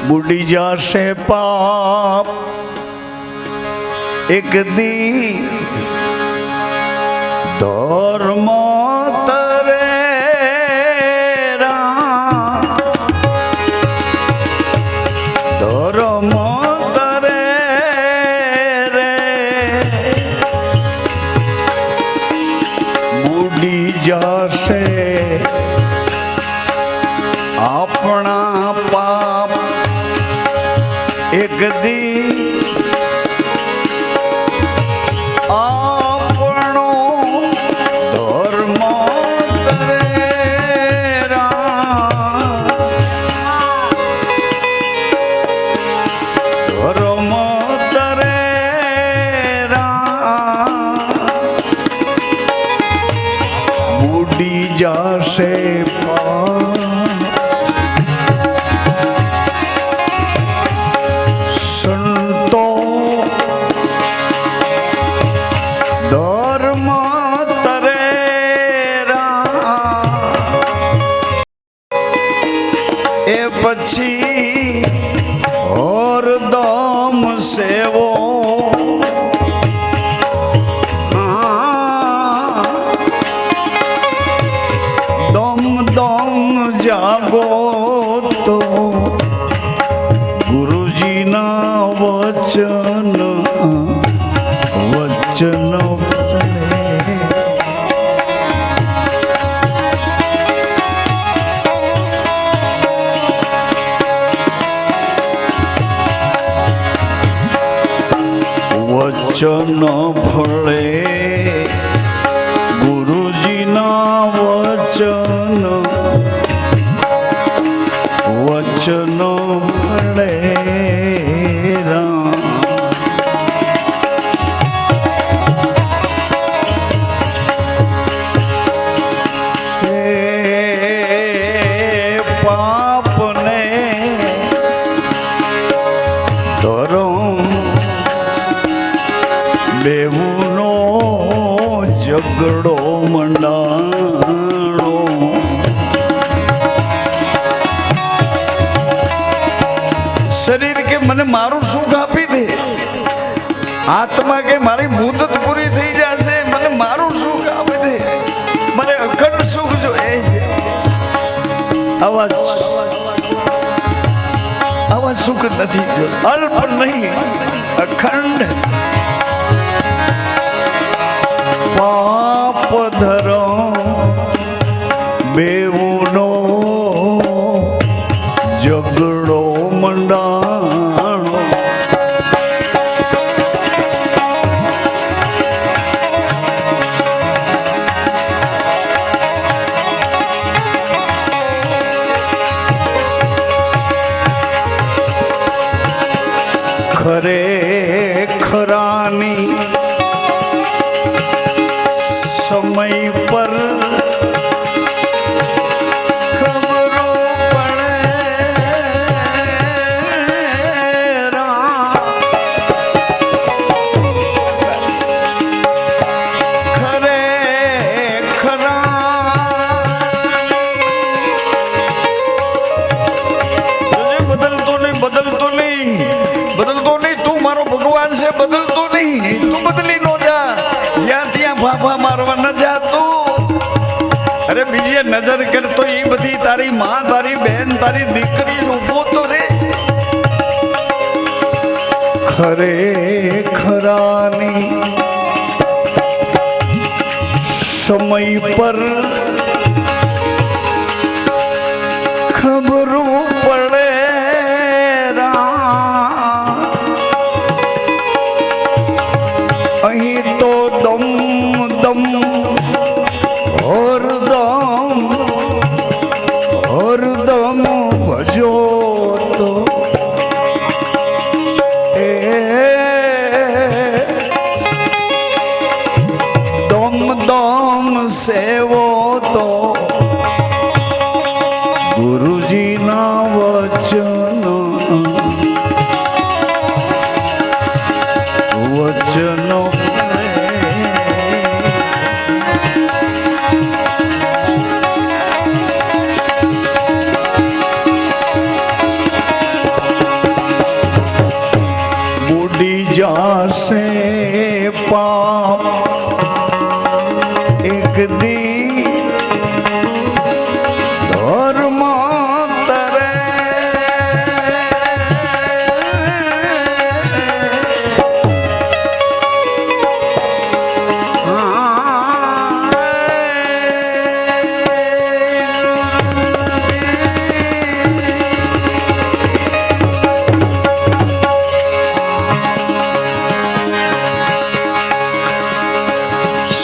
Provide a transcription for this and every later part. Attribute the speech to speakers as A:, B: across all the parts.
A: બુડી જાશે પાપ એક દી ધર્મ તરે ધર્મ તરે રે બુડી જાશે આપણા પાપ એક દી આપણો ધર્મ તરે ધર્મ તરે બુડી જાશે સંતો ધર્મ તરે એ પછી હરદમ સેવો દમ દમ જાગો તો ગુરુજીના વચન વચન વચન ભળે ગુરુજીના વચન વચન ભળે પાપને ધર્મ બેવુનો ઝઘડો મંડાણો શરીર કે મને મારું સુખ આપી દે, આત્મા કે મારી મુદત પૂરી થઈ જશે, મને મારું સુખ આપી દે, મને અખંડ સુખ જોઈએ છે. આવા સુખ નથી, અલ્પ નહીં અખંડ. પાપ ધર્મ બેવુનો ઝઘડો મંડાણો ખરે ખરાની સમય પર ખબરો પડે ખરે ખરા બદલતો નહીં બદલતો નહીં બદલતો નહીં. તું મારો ભગવાન છે, બદલતો નહીં. તું બદલી નો જા, જ્યાં ત્યાં ફાફા મારવા ન જા તું. અરે બીજી નજર કરતો એ બધી તારી માં, તારી બહેન, તારી દીકરી ઉભો તો રે. ખરે ખરાની સમય પર ખબરો પડે અહીં તો દમ દમ હરદમ હરદમ ભજો તો દમ દમ સેવો તો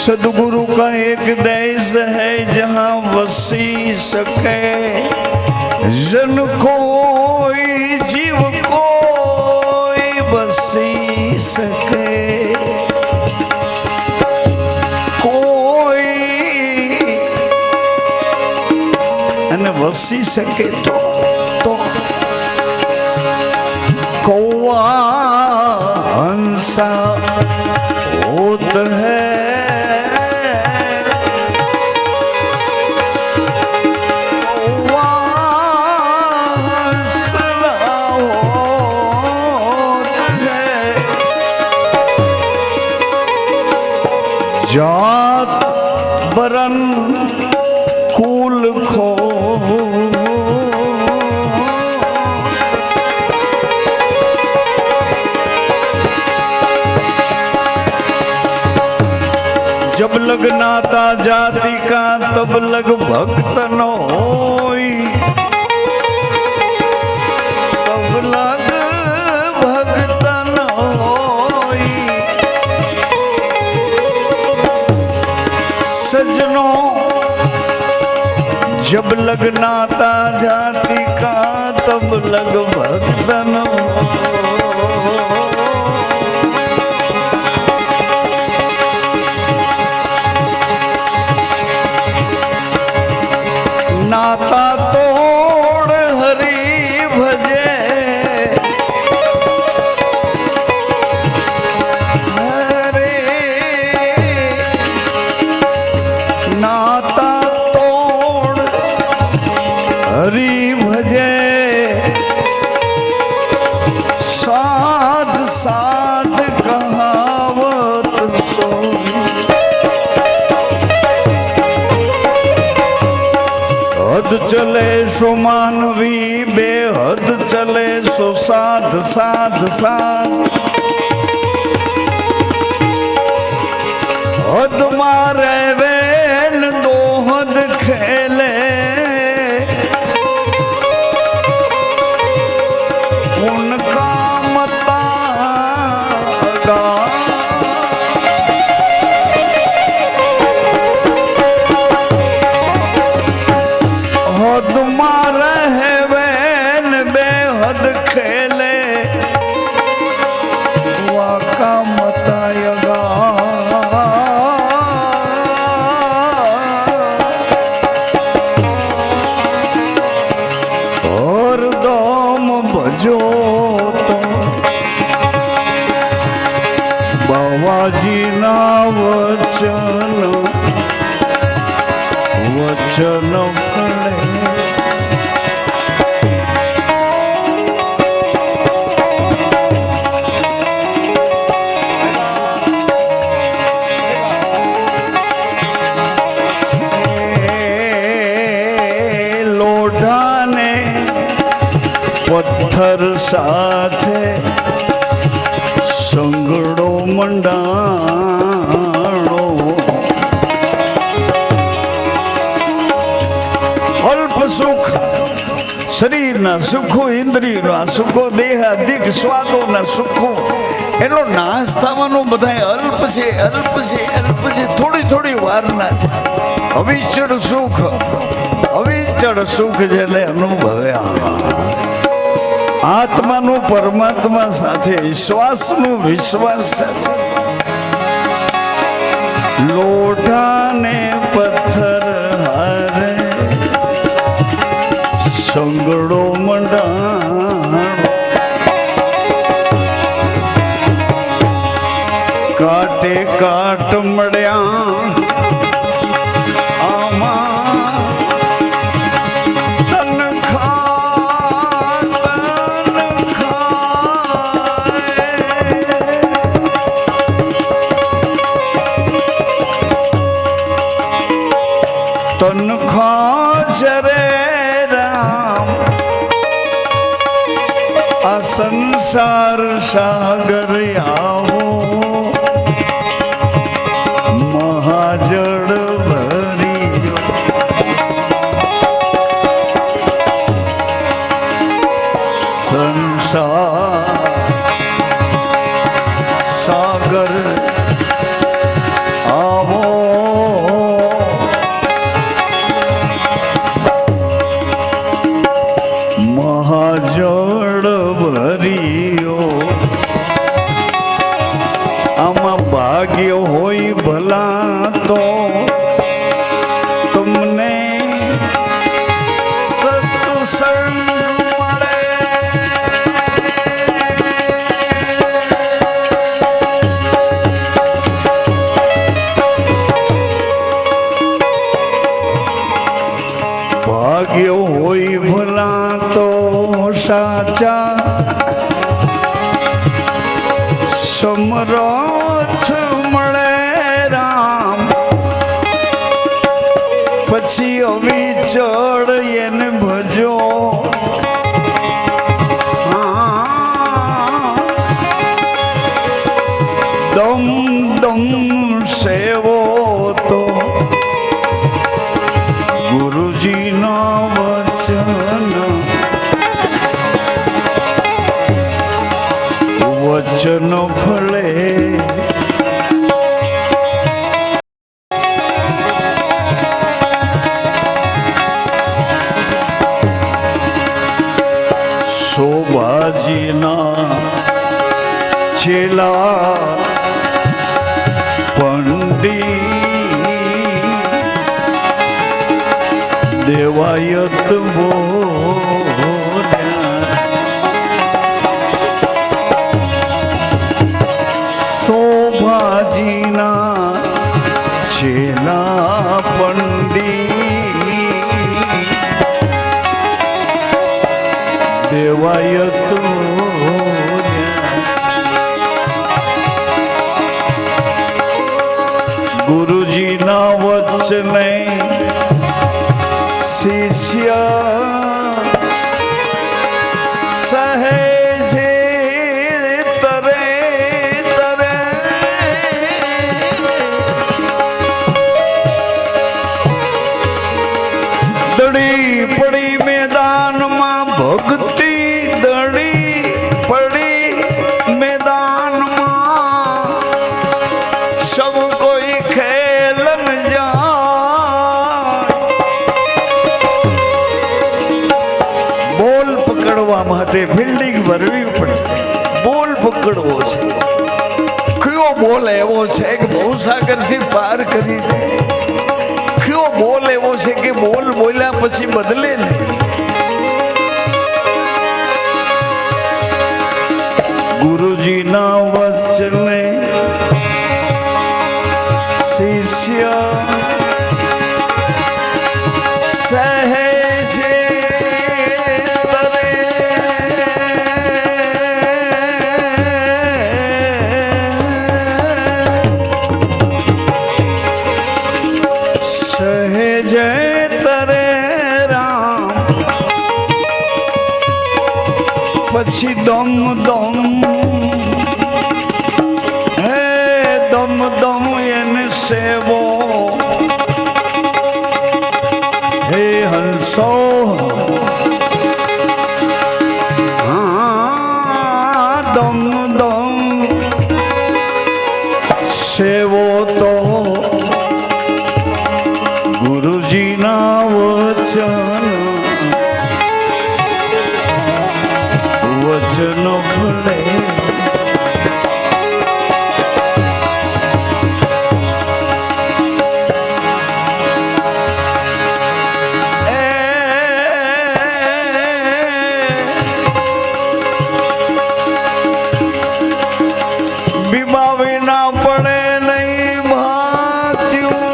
A: सदगुरु का एक देश है जहाँ वसी सके जन कोई जीव कोई बसी सके कोई અને વસી શકે તો कौआ हंसा होत है कौआ हंसना होत है जात बरन कुल खो जब लग नाता जाति का तब लग भक्त न होई तब लग भक्त न होई सजनों जब लग नाता जाति का तब लग भक्त न होई नाता तोड़ हरि भजे हरे नाता तोड़ हरि भजे साध साध कहावत सो हद चले सो मानवी बेहद चले सो साध साध साध हद मारे वेन दो हद खेले उनका मता हद मारे है वैन बेहद खेले वाका मतायगा और दम भजो तो बाबाजी ना वचन वचन फले लोढ़ाने पत्थर साथे संगड़ो मंडाणो अल्प सुख शरीर ना सुखो इंद्रिय ना सुखो देह अधिक स्वादो ना सुखो एनो नाश थवानो बधाय अल्प छे अल्प छे अल्प छे थोड़ी थोड़ी वार ना छे अविचल सुख जेने अनुभव्या आत्मा नु परमात्मा साथे विश्वास नु विश्वास लोढ़ा ने पत्थर हारे संगड़ो मंडा काटे काट मड़िया आमा तन खा तन खा जरे राम आ संसार सागर आओ महाजड़ भरी संसार सागर आओ સાચા સમરથ મળે રામ પછી અવિચળ એને ભજો દમ દમ સેવો તો ગુરુજીના વચન વચન ફળે શોભાજીના છેલા પંડિત દેવાયત શોભાજીના છેલા પંડિત દેવાયત ગુરુજીના વચને શિષ્ય સહેજે તરે તરે દડી પડી મેદાનમાં ભક્તિ દડી પડી મેદાનમાં સબ કોઈ ખેલન માટે ફિલ્ડિંગ ભરવી પડે બોલ પકડવો છે કયો બોલ એવો છે કે ભવસાગરથી પાર કરી દે કયો બોલ એવો છે કે બોલ બોલ્યા પછી બદલે ને ગુરુજીના વચને શિષ્ય સહેજે પછી દમ દમ હે દમ દમ એને સેવો હે હંસો હા દમ દમ સેવો તો ગુરુજીના વચન વચન ફળે બીમાવી ના પડે નહીં ભાત્યું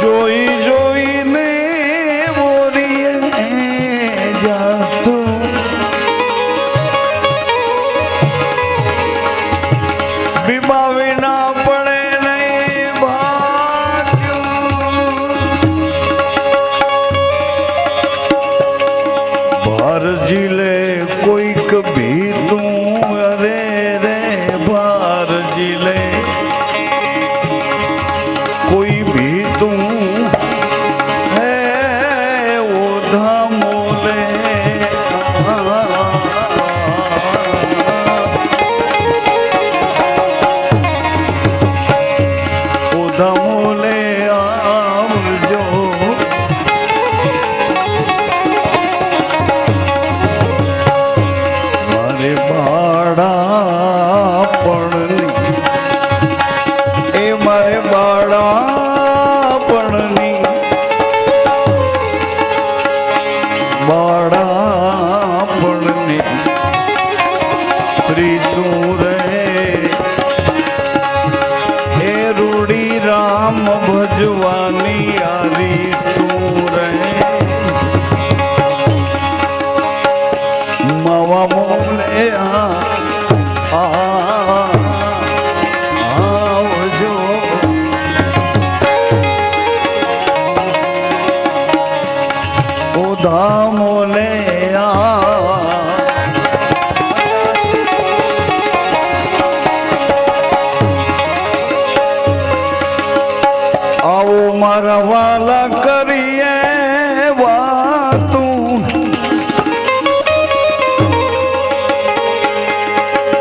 A: જોઈ જોઈને મોરીએ જાતું બીમાવી ના પડે નહીં ભાત્યું મારી તું રે માવા મોલે આવજો ઉધા મોલે આવો મારા વાલા કરીએ વાતું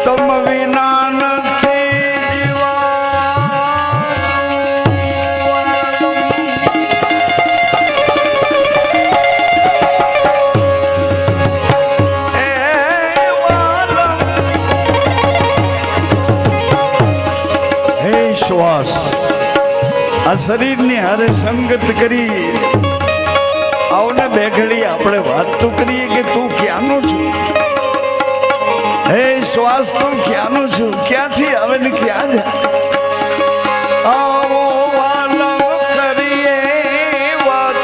A: તમ વિના નથી હે શ્વાસ આ શરીરની હારે સંગત કરી આવને બે ઘડી આપણે વાત તો કરીએ કે તું ક્યાંનો છું હે શ્વાસ તું ક્યાંનો છું ક્યાંથી આવે ને ક્યાં જાય આવો વાલો કરીએ વાત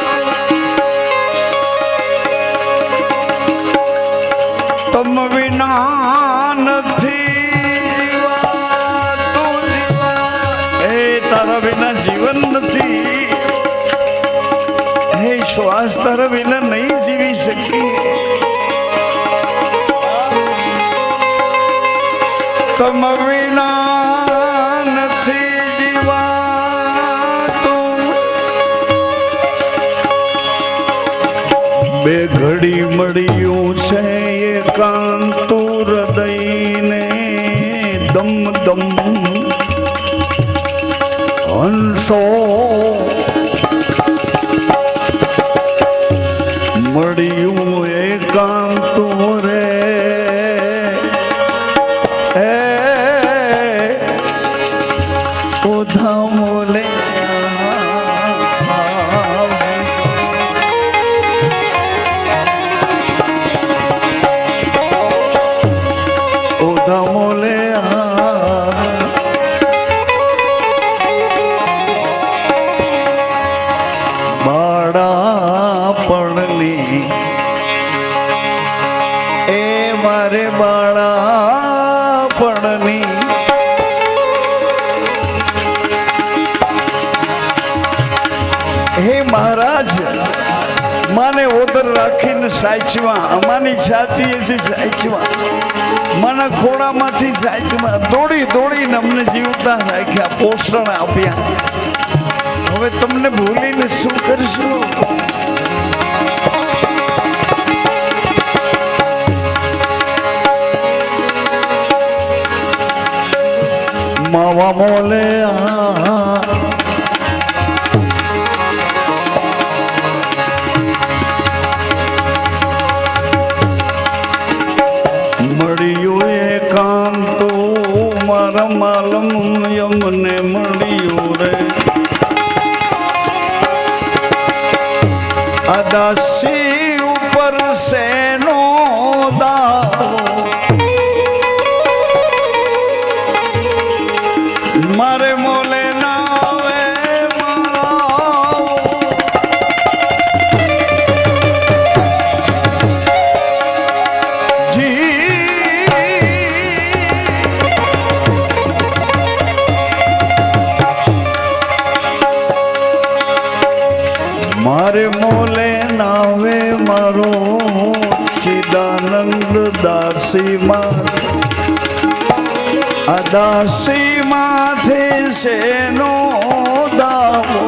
A: તમ વિના નથી તારા વિના જીવન નથી હે શ્વાસ તારા વિના નહીં જીવી શકીએ તમ વિના નથી જીવાતું બે ઘડી મળ્યું છે એકાંતું હૃદયને દમ દમ હંસો મળ્યું એકાંતું રે ઉધા મોલે ઉધા મોલે બાળાપણની એ મારે બાળાપણની હે મહારાજ માને ઓદર રાખીને સાચવા અમાની છાતી છે સાચવા માના ખોળામાંથી સાચવા દોડી દોડીને અમને જીવતા રાખ્યા પોષણ આપ્યા હવે તમને ભૂલીને શું કરશું માવા મોલે મળ્યું એકાંતો મારા માલમ યમને મળ્યું રે અદાસી ઉપર સેનો દાવો મારે મોલે નાવે મારે મોલે નાવે મારો ચિદાનંદ દાસીમાં આ દાસીમાંથી શેનો દાવો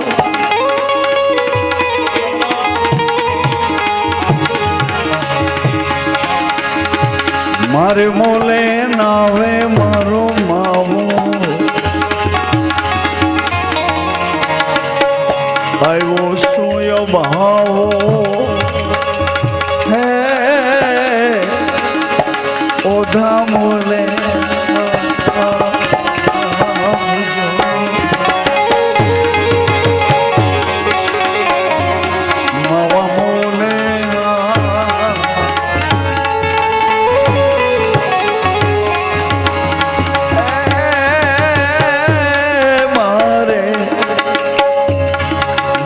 A: મારે મોલે નાવે મારો માવો આવ્યો સુય ભાવો હે ઓધા મોલે માવા મોલે મારે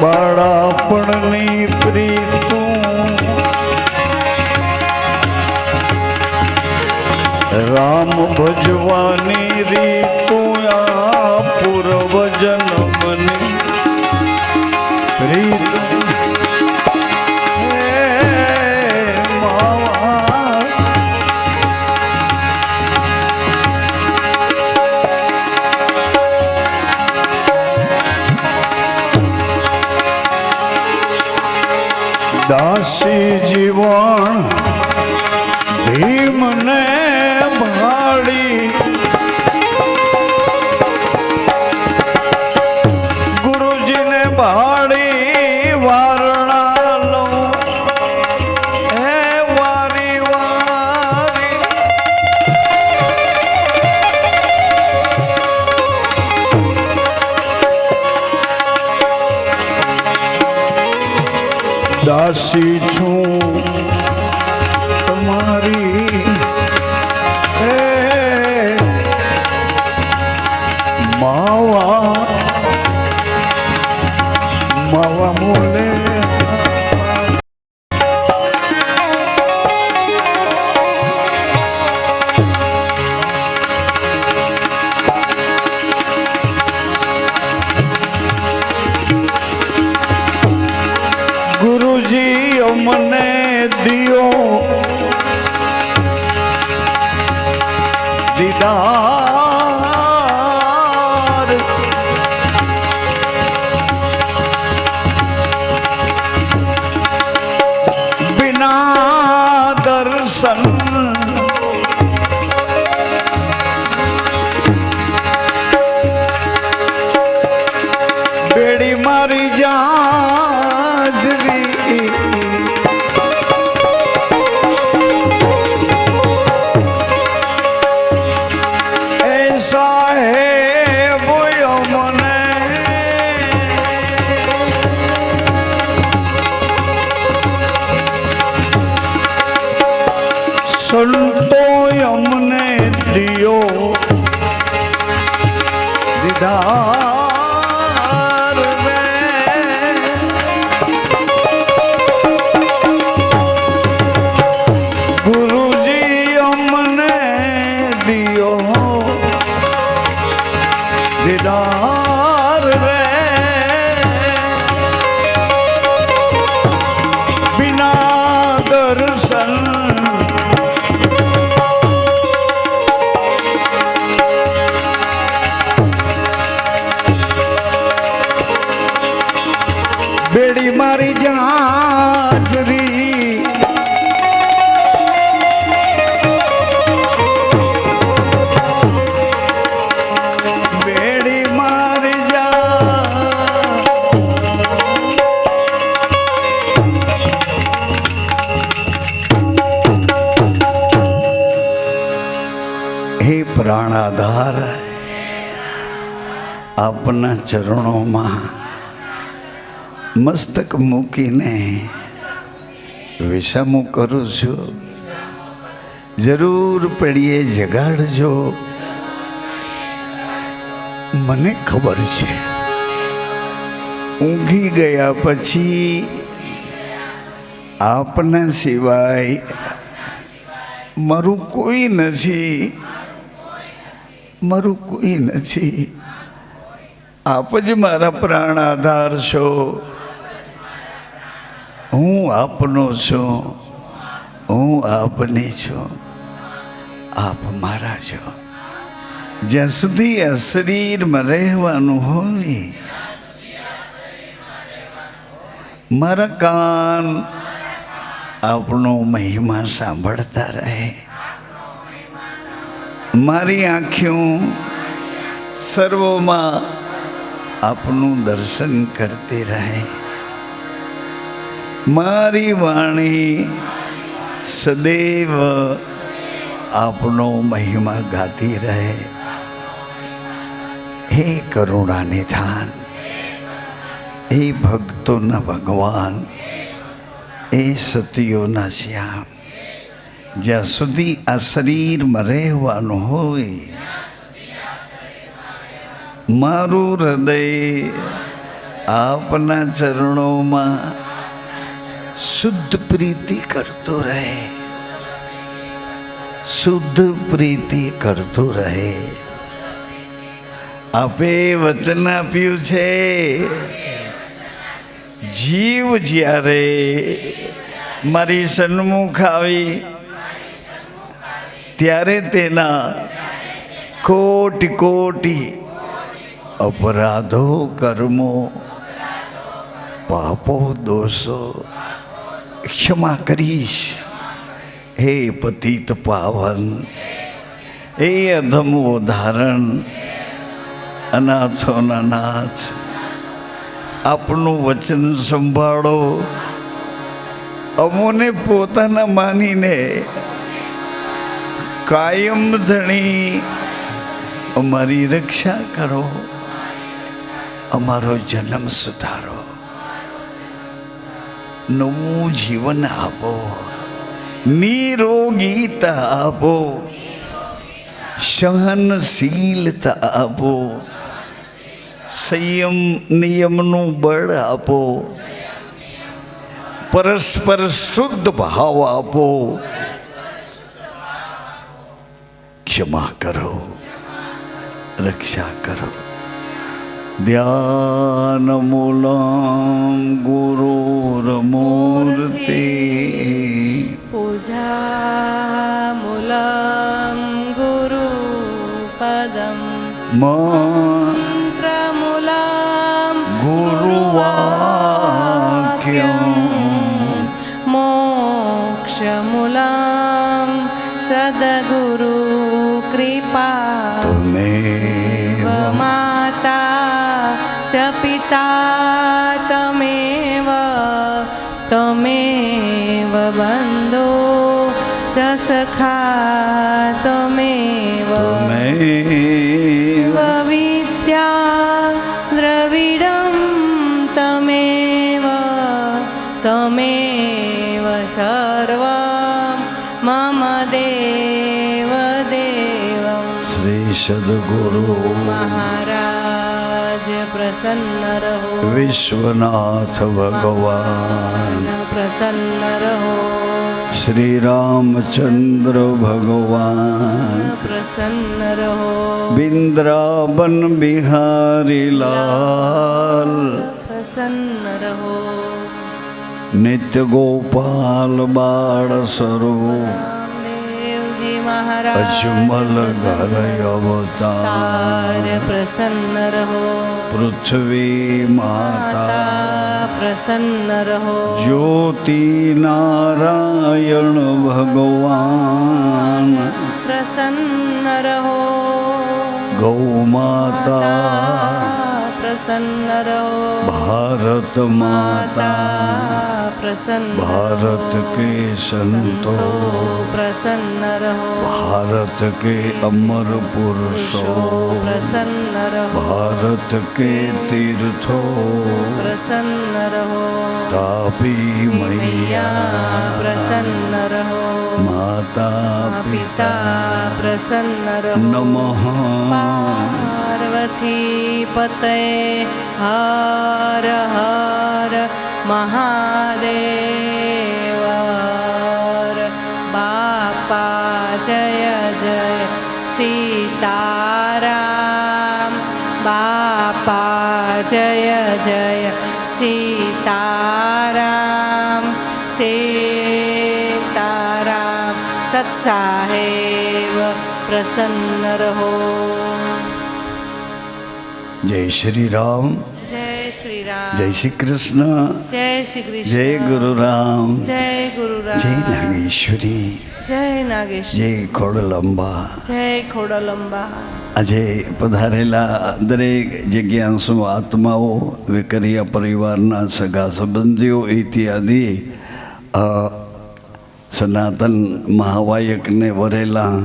A: બડા આપણની પ્રીતું રામ ભજવાની રીતું આ પૂર્વ જન્મની પ્રીતું દાસી જીવન ભીમને ભાડી ગુરુજીને ભાડી વારણા લઉં હે વારી વારી દાસી છું તમારી માવા માવા મોલે ગુરુજી અમને દિયો દીદાર બિના દર્શન બેડી મારી જાજરી સંતો અમને દિયો દીદાર ગુરુજી અમને દિયો દીદાર બિના દર્શન બેડી મારી જાજરી બેડી મારી હે પ્રાણાધાર આપના ચરણોમાં મસ્તક મૂકીને વિષમું કરું છું. જરૂર પડીએ જગાડજો. મને ખબર છે ઊંઘી ગયા પછી આપના સિવાય મારું કોઈ નથી, મારું કોઈ નથી. આપ જ મારા પ્રાણ આધાર છો. હું આપનો છું, હું આપની છું, આપ મારા છો. જ્યાં સુધી આ શરીરમાં રહેવાનું હોય મારા કાન આપણો મહિમા સાંભળતા રહે, મારી આંખો સર્વમાં આપનું દર્શન કરતી રહે, મારી વાણી સદૈવ આપનો મહિમા ગાતી રહે. હે કરુણા નિધાન, હે ભક્તોના ભગવાન, એ સતીઓના શ્યામ, જ્યાં સુધી આ શરીરમાં રહેવાનું હોય મારું હૃદય આપના ચરણોમાં શુદ્ધ પ્રીતિ કરતો રહે, શુદ્ધ પ્રીતિ કરતો રહે. આપે વચન આપ્યું છે, જીવ જ્યારે મારી સન્મુખ આવી ત્યારે તેના કોટી કોટી અપરાધો, કર્મો, પાપો, દોષો ક્ષમા કરીશ. હે પતિત પાવન, હે અધમ ઉદાહરણ, અનાથોના નાથ, આપનું વચન સંભાળો. અમોને પોતાના માનીને કાયમ ધણી અમારી રક્ષા કરો, અમારો જન્મ સુધારો, નવું જીવન આપો, નિરોગીતા આપો, સહનશીલતા આપો, સંયમ નિયમનું બળ આપો, પરસ્પર શુદ્ધ ભાવ આપો, ક્ષમા કરો, રક્ષા કરો. ધ્યાન મૂલમ ગુરુર્મૂર્તિ,
B: પૂજા મૂલમ ગુરુ પદમ, મંત્રમૂલમ
A: ગુરુવાક્યમ,
B: મોક્ષમૂલમ સદગુરુ કૃપા.
A: તમેવ
B: માતા ચ પિતા તમેવ, તમેવ બંધો ચ સખા તમેવ,
A: તમેવ
B: વિદ્યા દ્રવિડમ તમેવ, તમેવ સર્વં મમ દેવ દેવં.
A: શ્રી સદગુરુ
B: મહારાજ પ્રસન્ન રહો,
A: વિશ્વનાથ ભગવાન,
B: પ્રસન્ન રહો,
A: શ્રી રામચંદ્ર ભગવાન,
B: પ્રસન્ન રહો,
A: બિંદ્રાવન બિહારી લાલ,
B: પ્રસન્ન રહો,
A: નિત્ય ગોપાલ બાળ સ્વરૂપ,
B: રામદેવજી મહારાજ
A: અજમલ ઘર અવતાર,
B: પ્રસન્ન રહો,
A: પૃથ્વી માતા,
B: પ્રસન્ન રહો,
A: જ્યોતિ નારાયણ ભગવાન,
B: પ્રસન્ન રહો,
A: ગૌ માતા,
B: પ્રસન્ન રહો,
A: ભારત માતા,
B: પ્રસન્ન
A: भारत के संतों,
B: प्रसन्न रहो,
A: भारत के अमर पुरुषों,
B: प्रसन्न रहो,
A: भारत के तीर्थों,
B: प्रसन्न रहो,
A: तापी मैया,
B: प्रसन्न रहो,
A: माता
B: पिता प्रसन्न रहो,
A: नमः
B: पार्वती पते हर हर महादेव. बापा जय जय सीताराम, बापा जय जय सीताराम, सीताराम. सत्साहेब प्रसन्न रहो.
A: जय श्री राम,
B: जय श्री राम,
A: जय श्री कृष्ण,
B: जय श्री कृष्ण,
A: जय गुरु राम,
B: जय गुरु राम,
A: जय नागेश्वरी,
B: जय नागेश्वरी,
A: जय खोडलंबा.
B: जय खोडलंबा.
A: આજે પધારેલા દરેક જગ્યાસુ આત્માઓ, વેકરિયા પરિવારના સગા સંબંધીઓ ઇત્યાદિ સનાતન મહાવાયકને વરેલા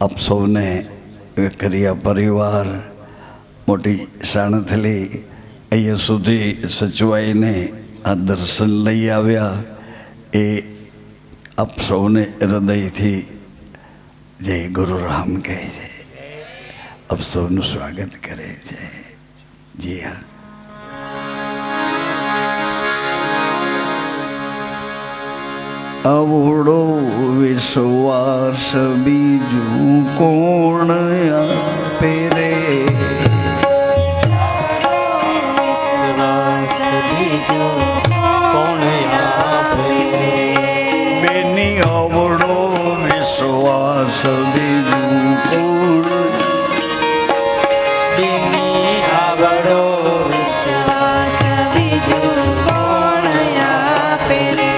A: આપ સૌને વેકરિયા પરિવાર મોટી શાણથલી અહીંયા સુધી સચવાઈને આ દર્શન લઈ આવ્યા એ આપ સૌને હૃદયથી જય ગુરુ રામ કહે છે. આપ સૌનું સ્વાગત કરે છે. જી હા. અવળો વિશ્વાસ બીજું કોણ આપે રે
C: વિશ્વાસ બીજો કોણ આપે
A: બેની અવળો વિશ્વાસ બીજું કોણ
C: તેની આવડો વિશ્વાસ
B: બીજું કોણ આપે રે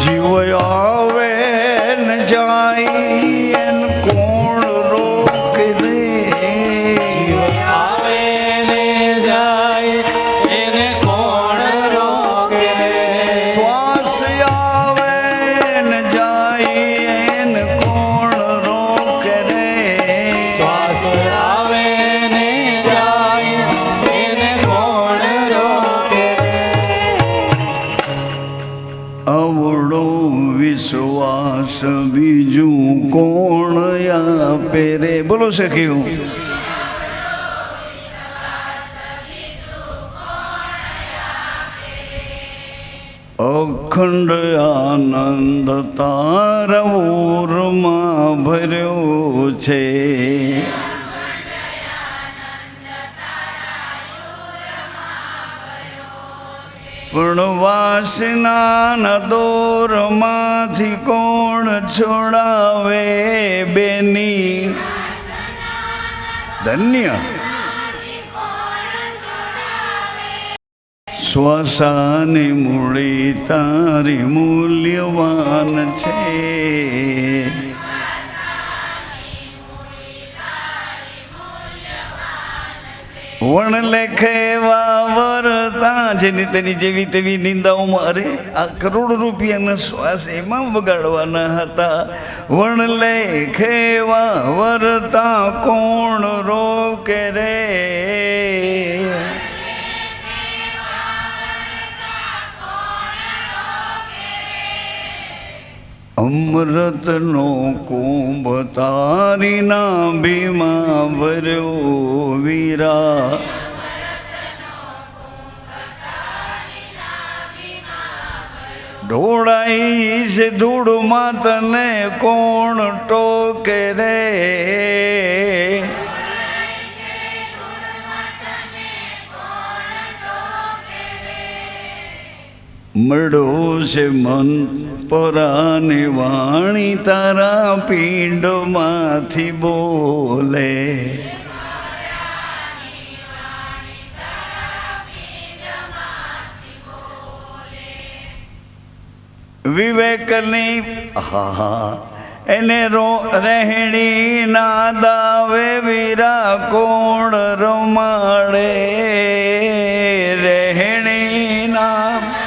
A: જીવ આવે ને જાય એન કોણ રોકે રે
C: આવે ને જાય એને કોણ રોકે
A: શ્વાસ આવે ને જાય એન કોણ રોકે રે
C: શ્વાસ આવે ને જાય એને કોણ રોકે
A: અવળો વિશ્વાસ બીજું કોણ આપે રે બોલો સખ્યું અખંડ આનંદ તારા ઓરમાં ભર્યો છે પણ વાસના દોરમાંથી કોણ છોડાવે બેની ધન્ય શ્વાસાની મૂડી તારી મૂલ્યવાન છે વણ લેખે વાવરતા જેની તેની જેવી તેવી નિંદાઓમાં અરે આ કરોડ રૂપિયાના શ્વાસ એમાં બગાડવાના હતા વણ લેખે વાવરતા કોણ રોકે રે અમૃતનો કુંભ તારી નાભીમાં ભર્યો વીરા ઢોળાઈ છે ધૂળમાં તને કોણ ટોકે રે મળો છે મન પરાની વાણી તારા પિંડમાંથી બોલે વિવેકની એને રહેણી ના દાવે વીરા કોણ રમાડે રહેણી ના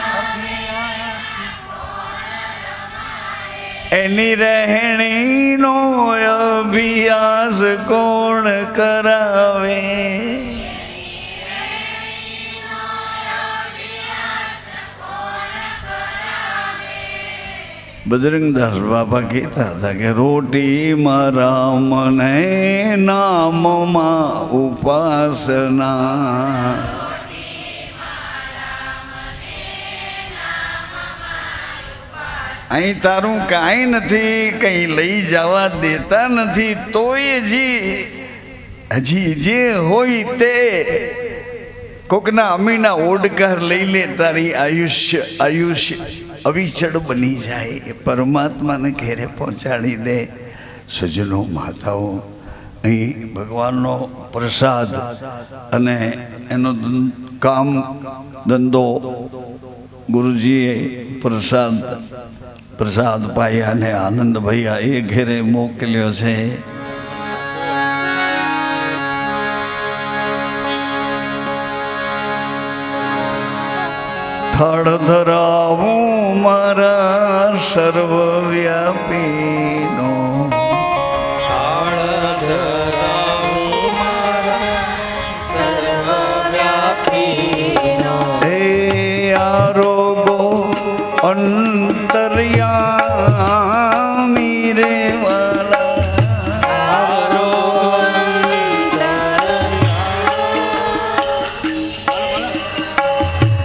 A: એની રહેણીનો અભ્યાસ કોણ કરાવે બજરંગદાસ બાપા કહેતા હતા કે રોટી મારા મને નામમાં ઉપાસના અહીં તારું કાંઈ નથી કંઈ લઈ જવા દેતા નથી તોય હજી જે હોય તે કોકના અમીના ઓડકાર લઈ લે તારી આયુષ્ય અવિચળ બની જાય એ પરમાત્માને ઘેરે પહોંચાડી દે સજ્જનો માતાઓ અહીં ભગવાનનો પ્રસાદ અને એનો કામ ધંધો ગુરુજીએ પ્રસાદ પાયા અને આનંદ ભૈયા એ ઘેરે મોકલ્યો છે થડ ધરાવું મારા સર્વવ્યાપીનો અંતર્યામી રે વાલા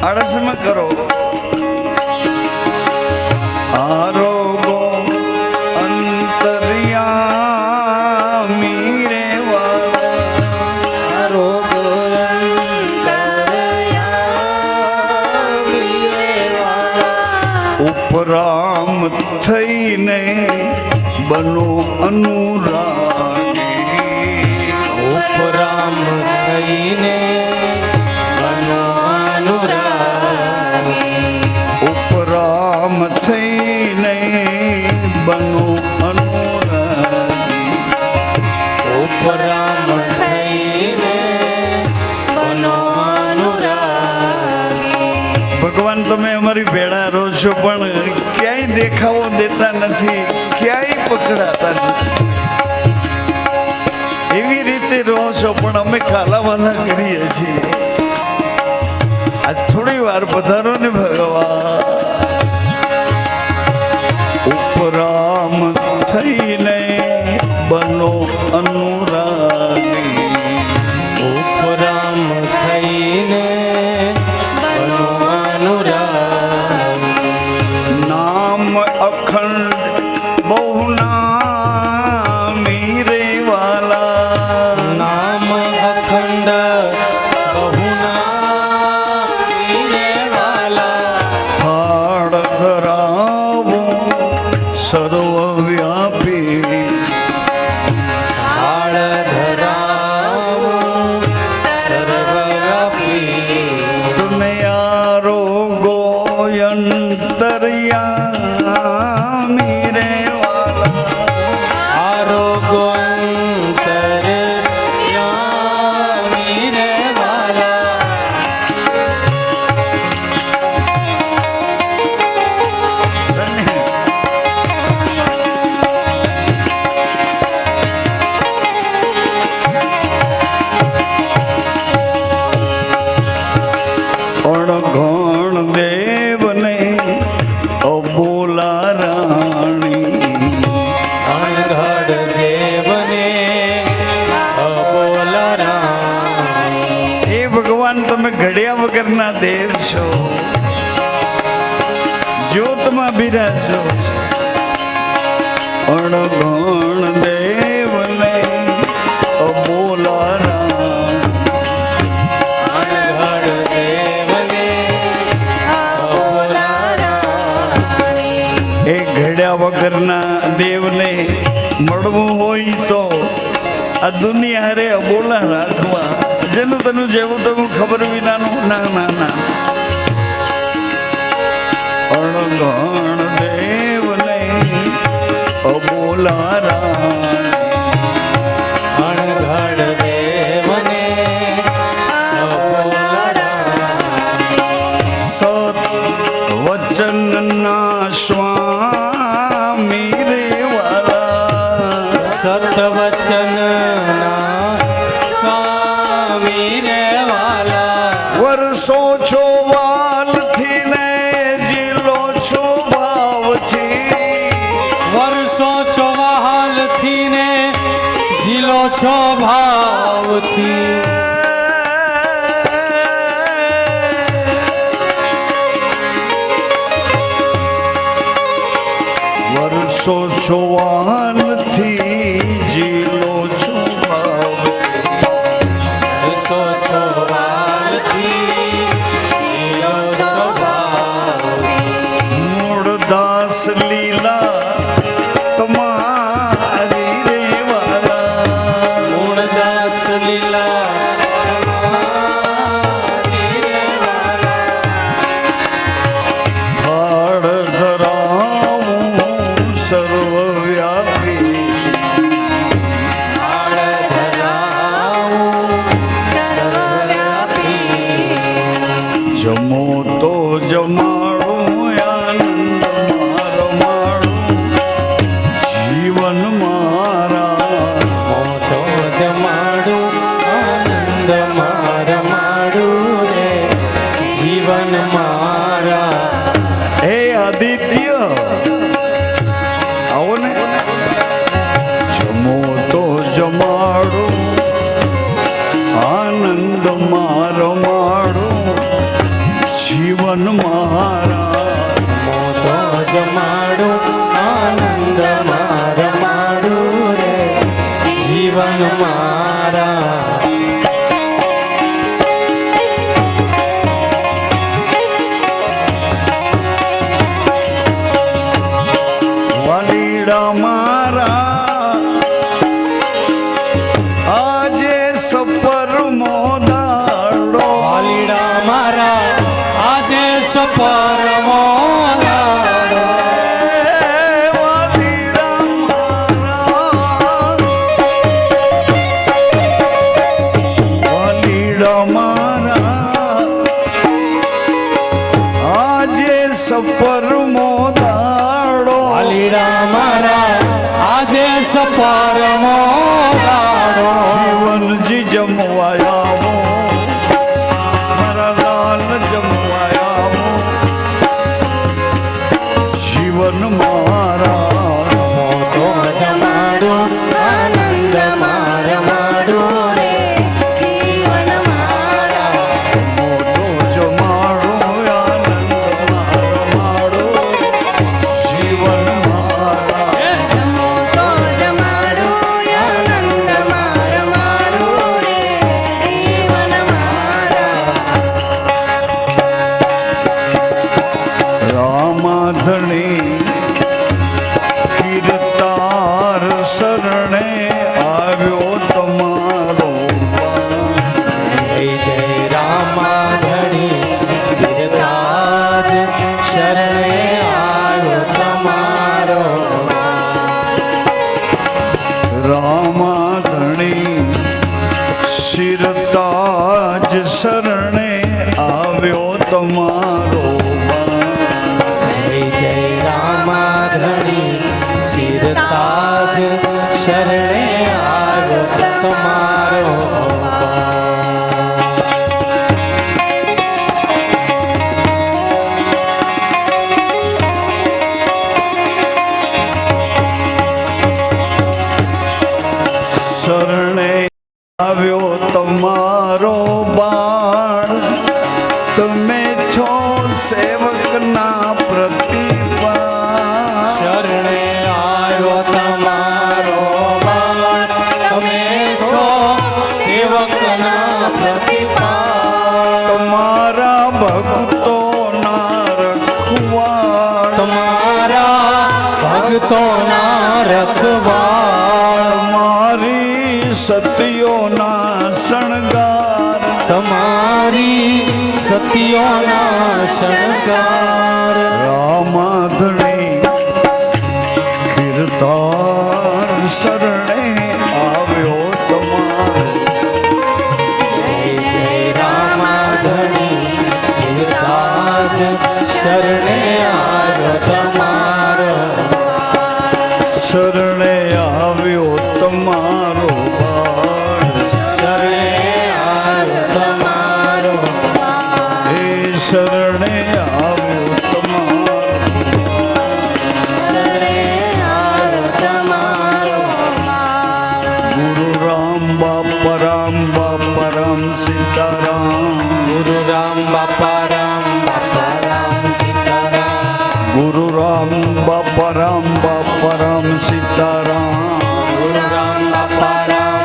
A: આળસમાં કરો આરોગો અંતર્યામી રે વાલા ઉપરામ થઈને બનો અનુરાગી
C: ઉપરામ થઈને બનો અનુરાગી
A: ઉપરામ થઈને બનો અનુરાગી
C: ઉપરામ થઈને બનો અનુરાગી
A: ભગવાન તમે અમારી ભેળા રહો છો પણ ક્યાંય દેખાવો દેતા નથી ક્યાંય પકડાતા નથી એવી રીતે રહો છો પણ અમે કાલાવાલા કરીએ છીએ આજ થોડી વાર પધારો ને ભગવાન ઉપરામ થઈને બનો અનુરાગી
C: ઉપરામ થઈને બનો અનુરાગી
A: નામ અખંડ બહુ નામી રે વાલા
C: નામ અખંડ બહુના વાલા
A: થાળ ધરાવો સર્વવ્યાપી
C: હાળ ધરાવો સર્વવ્યાપી
A: તમે આરોગો અંતર્યામી રે વાલા
C: આરોગો અંતર્યામી રે વાલા
A: અણઘણ દેવને અબોલા રાણી
C: અણઘડ દેવને અબોલા રાણી
A: એ ભગવાન તમે ઘડ્યા વગરના દેવ છો જ્યોતમાં બિરાજો અણઘણ દેવને અબોલા રાણી
C: અણઘડ દેવને અબોલા રાણી
A: એ ઘડ્યા વગરના દેવને મળવું હોય તો આ દુનિયા હારે અબોલા રાખવા જેનું તેનું જેવું તેવું ખબર વિનાનું ના ના ના અણઘણ દેવને અબોલા રાણી
C: અણઘડ દેવને અબોલા રાણી
A: સત વચનના સ્વામી રે વાલા
C: સતવચનના સ્વામી રે વાલા
A: વર્ષો છો વાલથી ને જીલો છો ભાવથી
C: વર્ષો છો વહાલથી ને જીલો છો ભાવથી
A: વર્ષો છો વાલથી જીલો છો ભાવથી
C: વર્ષો છો વહાલથી જીલો છો ભાવથી
A: મૂળ દાસ લીલા તમારી રે વાલા
C: મૂળદાસ લીલા તમારી રે વાલા
A: થાળ ધરાવું સર્વવ્યાપી
C: હાળ ધરાવું સર્વવ્યાપી
A: જમો તો જમાડું આનંદ મારો માડું દૈત્ય આવો ને જમો તો જમાડો આનંદ મારમાડો જીવન મારા
C: મોતો જમાડું આનંદ માર માડું રે જીવન મારા
A: વાલીડા મારા આજે સફર મોદાડો
C: વાલીડા મારા આજે સફર મોદાડો
A: વાલીડા મારા આજે સફર મોદાડો
C: વાલીડા મારા આજે સફર મોદાડો
A: જીવનજી જમવાયાવો મારા લાલ જમવાયાવો જીવન મારા
C: મોતો જમાડું આનંદ માર માડું રે જીવન મારા
A: મોટો જમાડો આનંદ મારો જીવન મારા
B: જમો તો જમાડો આનંદ માર માડો રે જીવન મારા
A: રામાધણી કીર્તાર શરણે આવ્યો તમારો
C: જય જય રામાધણી ગિરતાજ શરણે આવ્યો તમારો
A: રામાધણી શિરતાજ શરણે આવ્યો તમારો
C: જય જય રામાધણી સિરતાજ શરણે આવ્યો તમારો
A: શરણે આવ્યો તમારો બાળ તમે છો સેવકના પ્રતિભા
C: શરણે આવ્યો તમારો બાળ તમે છો સેવકના પ્રતિભા
A: તમારા ભક્તોના રખવાળ
C: તમારા ભક્તોના રખવાળ
A: તમારી સતીઓના શણગાર
C: તમારી સતીઓના શણગાર
A: રામાધણી કીર્તાર શરણે આવ્યો તમારો
C: જય જય રામાધણી ગિરતાજ શરણે આવ્યો તમારો
A: શરણે આવ્યો તમારો બાળ
C: શરણે આવ્યો તમારો
A: હે શરણે આવ્યો તમારો
C: શરણે આવ્યો તમારો
A: ગુરુ રામ બાપા રામ સીતારામ
C: ગુરુ રામ બાપા રામ સીતારામ
A: ગુરુ રામ બાપા રામ સીતારામ
C: ગુરુ રામ બાપા રામ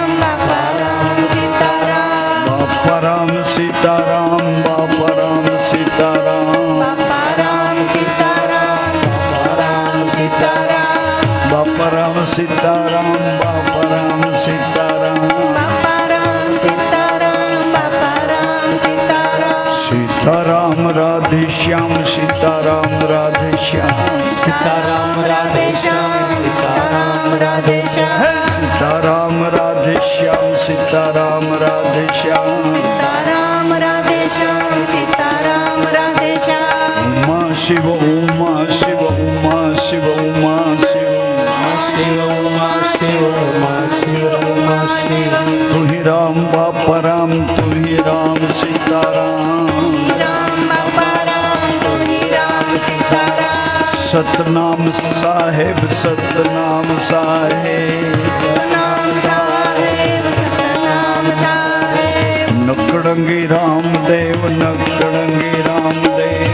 B: સીતારામ
A: બાપા રામ સીતારામ બાપા રામ સીતારામ
B: બાપા રામ સીતારામ
C: બાપા રામ સીતારામ
A: બાપા રામ સીતારામ બાપા રામ સીતારામ
B: બાપા રામ સીતારામ
A: સીતારામ રાધેશ્યામ સીતારામ રાધેશ્યામ
C: સીતારામ રાધેશ્યામ સીતારામ રાધેશ્યામ
A: હે સીતારામ રાધેશ્યામ સીતારામ રાધેશ્યામ
B: સીતારામ રાધેશ્યામ સીતારામ રાધેશ્યામ
A: ઉમા શિવ ઉમા શિવ ઉમા શિવ ઉમા શિવ
C: શિવ ઉમા શિવ ઉમા શિવ ઉમા શિવ
A: તું ही राम बापा राम तू ही राम सीताराम
B: રામ બાપા રામ તુહી રામ સીતારામ
A: સતનામ સાહેબ સતનામ સાહેબ
B: નામ સાહેબ સતનામ સાહેબ
A: નકળંગી રામદેવ નકળંગી રામદેવ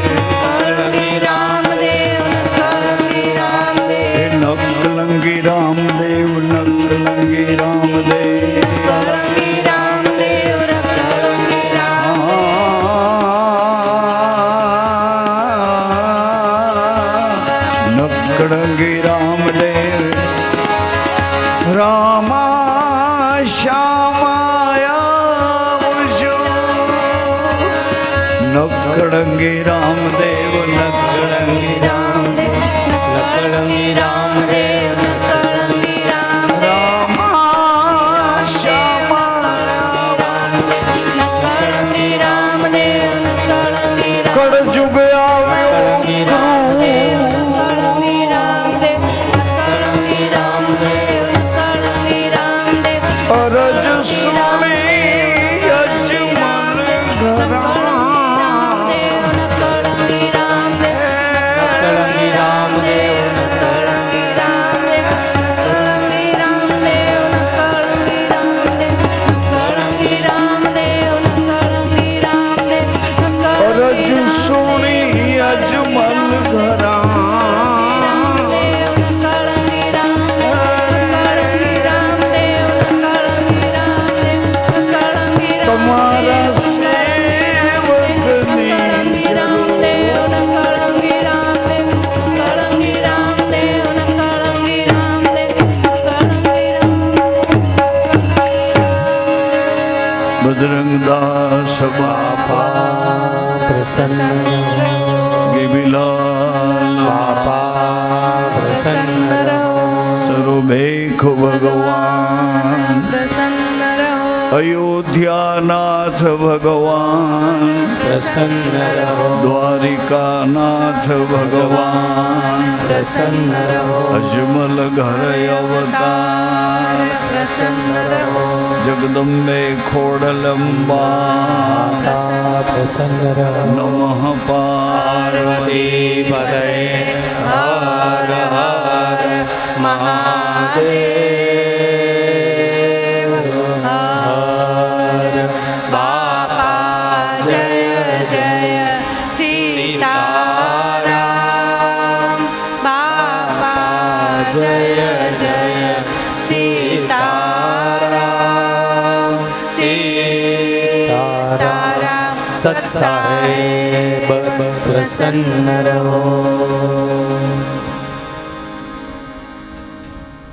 B: કળંગી રામદેવ કળંગી રામદેવ
A: નકળંગી રામદેવ નકળંગી રામદેવ
B: કળંગી રામદેવ કળંગી રામ
A: નકળંગી રામદેવ રામા શ્યામાયા મુજો નકળંગી રામદેવ નકળંગી રામદેવ
C: નકળંગી રામદેવ
B: કળંગી રામ
A: રામા શ્યામાયા
B: કળંગી રામદેવ કળંગી રામ
A: કળજુગ આવ્યો
B: કળંગી રામદેવ કળંગી રામદેવ કળંગી રામદેવ
A: અરજ સુણી અજમલ ઘરા
B: કળંગી રામદેવ
C: નકળંગી રામદેવ
B: કળંગી રામદેવ કળંગી રામદેવ કળંગી રામદેવ કળંગી રામદેવ કળંગી રામદેવ
A: અરજ સુણી અજમલ ઘરા તમારા સેવકની બજરંગદાસ બાપા
C: પ્રસન્ન રહો
A: ગિબિલાલ
C: બાપા પ્રસન્ન રહો
A: સર્વભેખ ભગવાન
B: પ્રસન્ન રહો
A: અયોધ્યાનાથ ભગવાન
C: પ્રસન્ન રહો
A: દ્વારિકાનાથ ભગવાન
C: પ્રસન્ન રહો
A: અજમલ ઘર અવતાર
B: પ્રસન્ન રહો
A: જગદંબે ખોડલંબા
C: માતા પ્રસન્ન રહો
A: નમઃ પાર્વતી
C: પદય હર હર મહાદેવ હર બાપા
B: જય જય સીતારામ બાપા જય જય સીતારામ સીતારામ
C: સત્સાહેબ પ્રસન્ન રહો